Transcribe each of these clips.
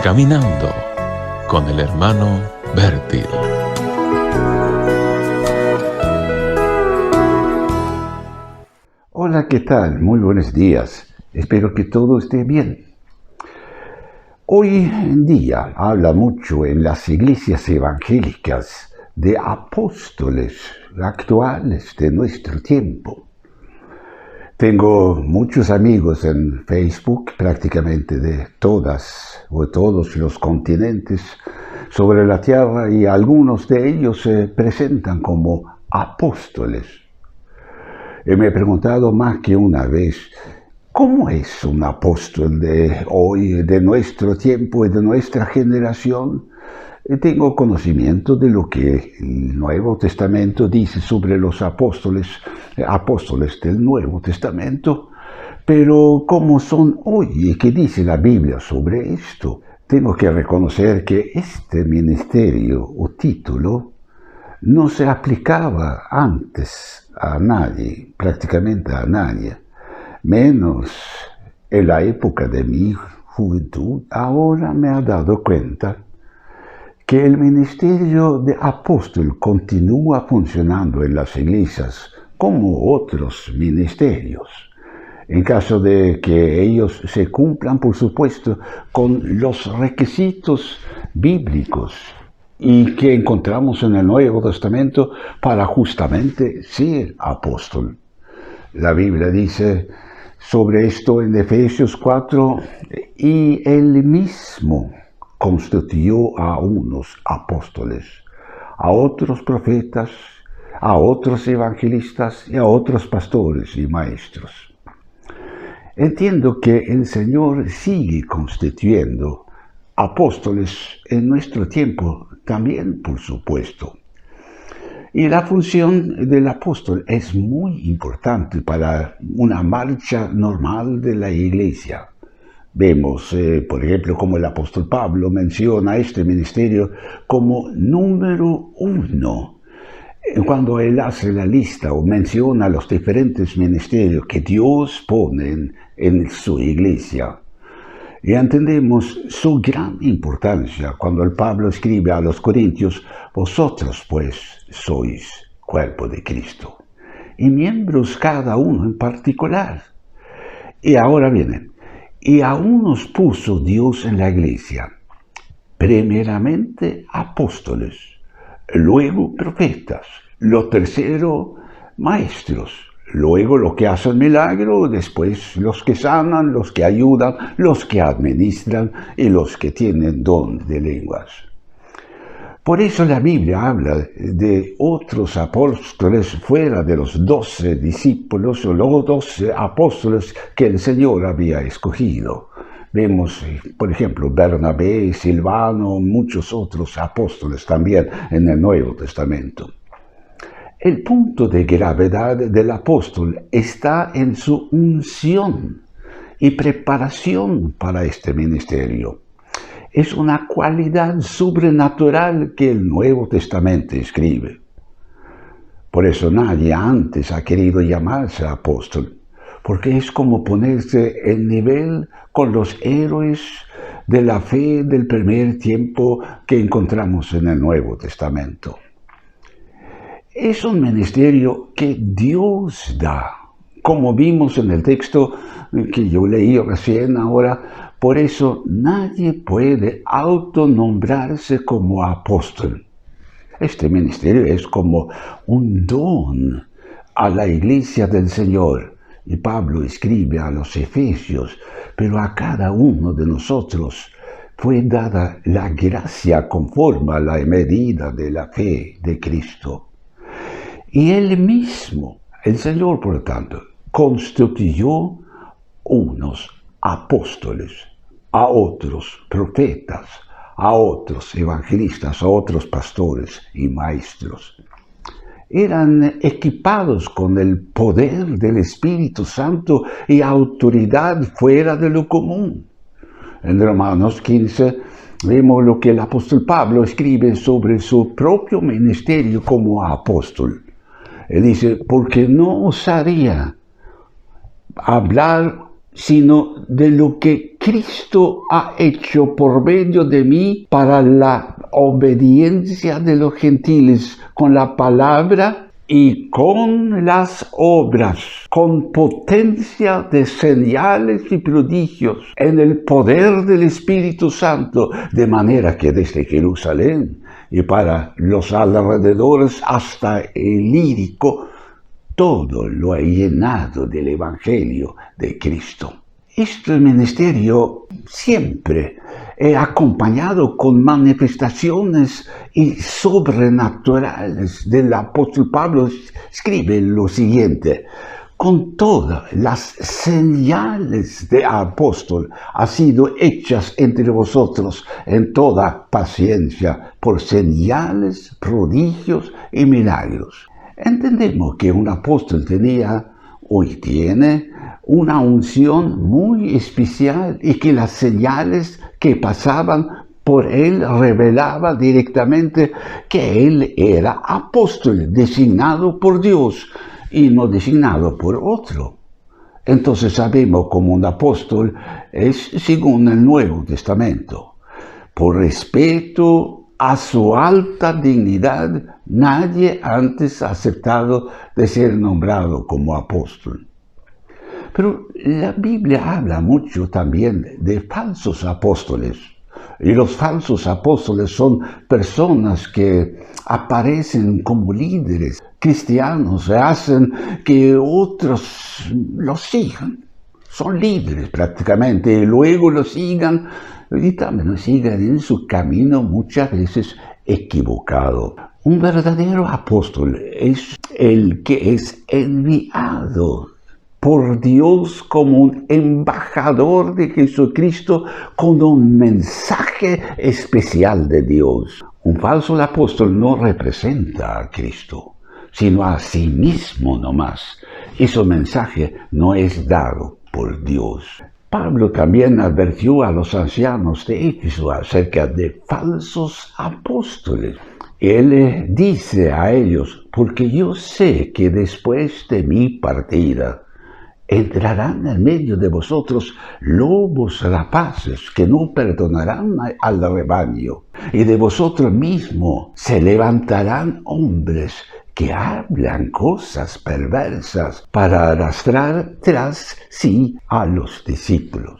Caminando con el hermano Bertil. Hola, ¿qué tal? Muy buenos días. Espero que todo esté bien. Hoy en día habla mucho en las iglesias evangélicas de apóstoles actuales de nuestro tiempo. Tengo muchos amigos en Facebook, prácticamente de todas o todos los continentes sobre la tierra, y algunos de ellos se presentan como apóstoles. Me he preguntado más que una vez, ¿cómo es un apóstol de hoy, de nuestro tiempo y de nuestra generación? Tengo conocimiento de lo que el Nuevo Testamento dice sobre los apóstoles del Nuevo Testamento, pero ¿cómo son hoy y qué dice la Biblia sobre esto? Tengo que reconocer que este ministerio o título no se aplicaba antes a nadie, prácticamente a nadie, menos en la época de mi juventud. Ahora me he dado cuenta que el ministerio de apóstol continúa funcionando en las iglesias como otros ministerios, en caso de que ellos se cumplan, por supuesto, con los requisitos bíblicos y que encontramos en el Nuevo Testamento para justamente ser apóstol. La Biblia dice sobre esto en Efesios 4, y él mismo constituyó a unos apóstoles, a otros profetas, a otros evangelistas y a otros pastores y maestros. Entiendo que el Señor sigue constituyendo apóstoles en nuestro tiempo también, por supuesto. Y la función del apóstol es muy importante para una marcha normal de la iglesia. Vemos, por ejemplo, como el apóstol Pablo menciona este ministerio como número 1. Cuando él hace la lista o menciona los diferentes ministerios que Dios pone en su iglesia. Y entendemos su gran importancia cuando el Pablo escribe a los Corintios: vosotros pues sois cuerpo de Cristo, y miembros cada uno en particular. Y ahora viene, y aún nos puso Dios en la iglesia, primeramente apóstoles, luego profetas, lo tercero maestros, luego los que hacen milagros, después los que sanan, los que ayudan, los que administran y los que tienen don de lenguas. Por eso la Biblia habla de otros apóstoles fuera de los 12 discípulos o los 12 apóstoles que el Señor había escogido. Vemos, por ejemplo, Bernabé, Silvano, muchos otros apóstoles también en el Nuevo Testamento. El punto de gravedad del apóstol está en su unción y preparación para este ministerio. Es una cualidad sobrenatural que el Nuevo Testamento escribe. Por eso nadie antes ha querido llamarse apóstol, porque es como ponerse en nivel con los héroes de la fe del primer tiempo que encontramos en el Nuevo Testamento. Es un ministerio que Dios da, como vimos en el texto que yo leí recién ahora. Por eso nadie puede autonombrarse como apóstol. Este ministerio es como un don a la iglesia del Señor. Y Pablo escribe a los Efesios, pero a cada uno de nosotros fue dada la gracia conforme a la medida de la fe de Cristo. Y él mismo, el Señor, por lo tanto, constituyó unos apóstoles, a otros profetas, a otros evangelistas, a otros pastores y maestros. Eran equipados con el poder del Espíritu Santo y autoridad fuera de lo común. En Romanos 15 vemos lo que el apóstol Pablo escribe sobre su propio ministerio como apóstol. Él dice, porque no osaría hablar sino de lo que Cristo ha hecho por medio de mí para la obediencia de los gentiles, con la palabra y con las obras, con potencia de señales y prodigios, en el poder del Espíritu Santo, de manera que desde Jerusalén y para los alrededores hasta el Ilírico, todo lo ha llenado del Evangelio de Cristo. Este ministerio siempre acompañado con manifestaciones y sobrenaturales del apóstol Pablo. Escribe lo siguiente: con todas las señales de apóstol ha sido hechas entre vosotros en toda paciencia por señales, prodigios y milagros. Entendemos que un apóstol tenía, hoy tiene, una unción muy especial y que las señales que pasaban por él revelaban directamente que él era apóstol designado por Dios y no designado por otro. Entonces sabemos como un apóstol es según el Nuevo Testamento. Por respeto a su alta dignidad, nadie antes ha aceptado de ser nombrado como apóstol. Pero la Biblia habla mucho también de falsos apóstoles. Y los falsos apóstoles son personas que aparecen como líderes cristianos, hacen que otros los sigan. Son líderes prácticamente, y luego los sigan y también los sigan en su camino muchas veces equivocado. Un verdadero apóstol es el que es enviado por Dios como un embajador de Jesucristo con un mensaje especial de Dios. Un falso apóstol no representa a Cristo, sino a sí mismo nomás. Y su mensaje no es dado por Dios. Pablo también advirtió a los ancianos de Éfeso acerca de falsos apóstoles. Él dice a ellos: porque yo sé que después de mi partida entrarán en medio de vosotros lobos rapaces que no perdonarán al rebaño, y de vosotros mismos se levantarán hombres que hablan cosas perversas para arrastrar tras sí a los discípulos.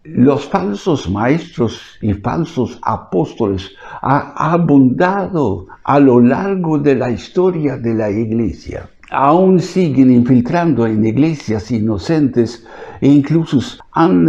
Los falsos maestros y falsos apóstoles han abundado a lo largo de la historia de la Iglesia. Aún siguen infiltrando en iglesias inocentes e incluso han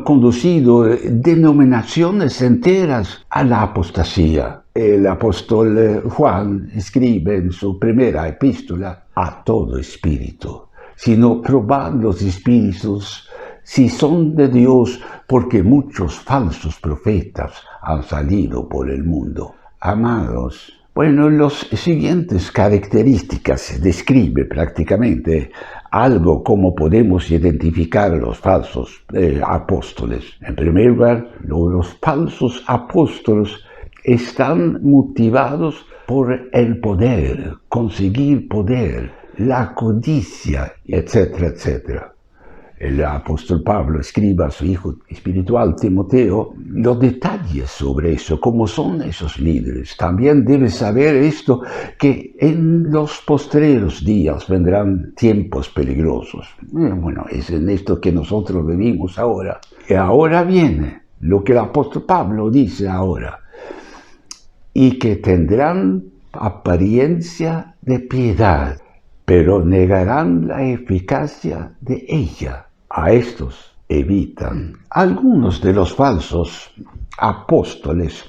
conducido denominaciones enteras a la apostasía. El apóstol Juan escribe en su primera epístola: a todo espíritu, sino probad los espíritus si son de Dios, porque muchos falsos profetas han salido por el mundo. Amados, las siguientes características describe prácticamente algo como podemos identificar a los falsos apóstoles. En primer lugar, los falsos apóstoles están motivados por el poder, conseguir poder, la codicia, etcétera, etcétera. El apóstol Pablo escribe a su hijo espiritual Timoteo los detalles sobre eso, cómo son esos líderes. También debes saber esto, que en los postreros días vendrán tiempos peligrosos. Es en esto que nosotros vivimos ahora. Y ahora viene lo que el apóstol Pablo dice ahora: y que tendrán apariencia de piedad, pero negarán la eficacia de ella. A estos evitan. Algunos de los falsos apóstoles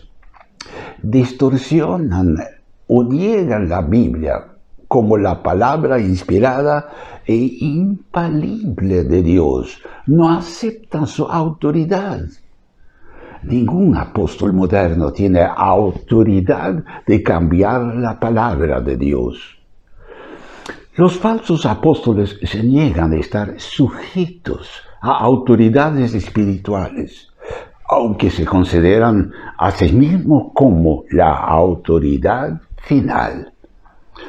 distorsionan o niegan la Biblia como la palabra inspirada e infalible de Dios. No aceptan su autoridad. Ningún apóstol moderno tiene autoridad de cambiar la palabra de Dios. Los falsos apóstoles se niegan a estar sujetos a autoridades espirituales, aunque se consideran a sí mismos como la autoridad final.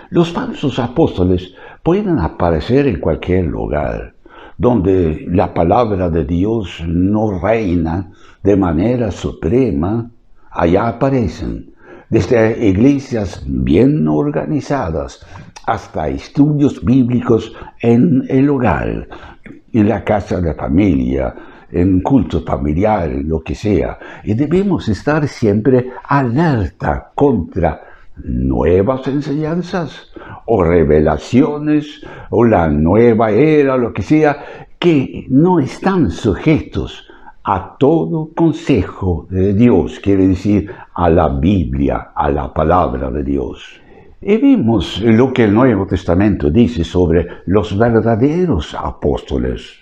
Los falsos apóstoles pueden aparecer en cualquier lugar, donde la palabra de Dios no reina de manera suprema, allá aparecen, desde iglesias bien organizadas hasta estudios bíblicos en el hogar, en la casa de familia, en culto familiar, lo que sea. Y debemos estar siempre alerta contra nuevas enseñanzas o revelaciones o la nueva era, lo que sea, que no están sujetos a todo consejo de Dios, quiere decir a la Biblia, a la palabra de Dios. Y vimos lo que el Nuevo Testamento dice sobre los verdaderos apóstoles.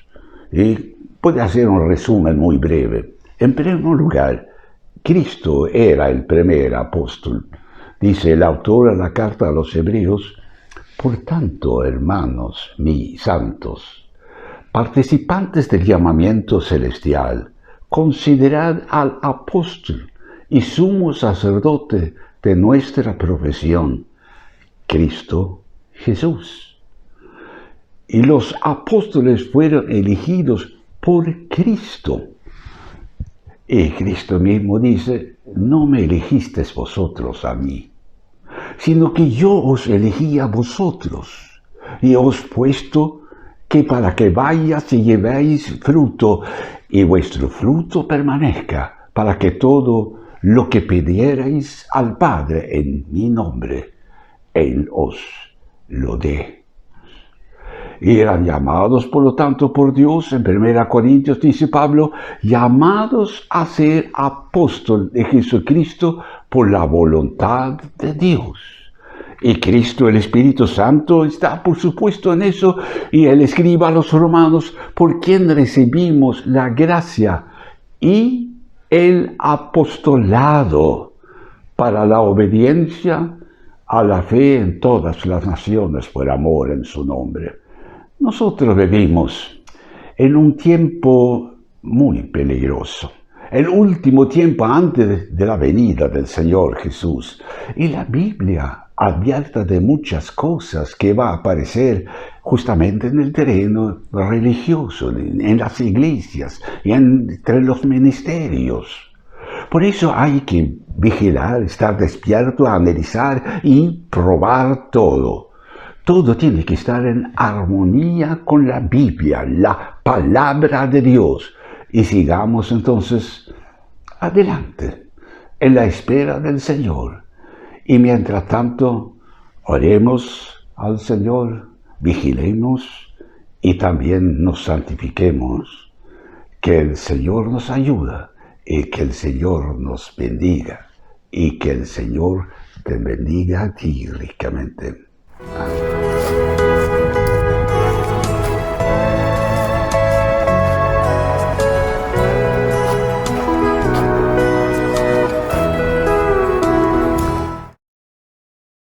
Y puede hacer un resumen muy breve. En primer lugar, Cristo era el primer apóstol. Dice el autor de la carta a los Hebreos: por tanto, hermanos mis santos, participantes del llamamiento celestial, considerad al apóstol y sumo sacerdote de nuestra profesión, Cristo Jesús. Y los apóstoles fueron elegidos por Cristo. Y Cristo mismo dice: no me elegisteis vosotros a mí, sino que yo os elegí a vosotros, y os puesto que para que vayáis y llevéis fruto, y vuestro fruto permanezca, para que todo lo que pidierais al Padre en mi nombre, Él os lo dé. Y eran llamados, por lo tanto, por Dios, en 1 Corintios dice Pablo, llamados a ser apóstol de Jesucristo por la voluntad de Dios. Y Cristo, el Espíritu Santo, está por supuesto en eso, y Él escribe a los romanos, por quien recibimos la gracia y el apostolado para la obediencia a la fe en todas las naciones por amor en su nombre. Nosotros vivimos en un tiempo muy peligroso, el último tiempo antes de la venida del Señor Jesús. Y la Biblia advierte de muchas cosas que va a aparecer justamente en el terreno religioso, en las iglesias y entre los ministerios. Por eso hay que vigilar, estar despierto, analizar y probar todo. Todo tiene que estar en armonía con la Biblia, la palabra de Dios. Y sigamos entonces adelante, en la espera del Señor. Y mientras tanto, oremos al Señor, vigilemos y también nos santifiquemos. Que el Señor nos ayude y que el Señor nos bendiga y que el Señor te bendiga a ti ricamente. Amén.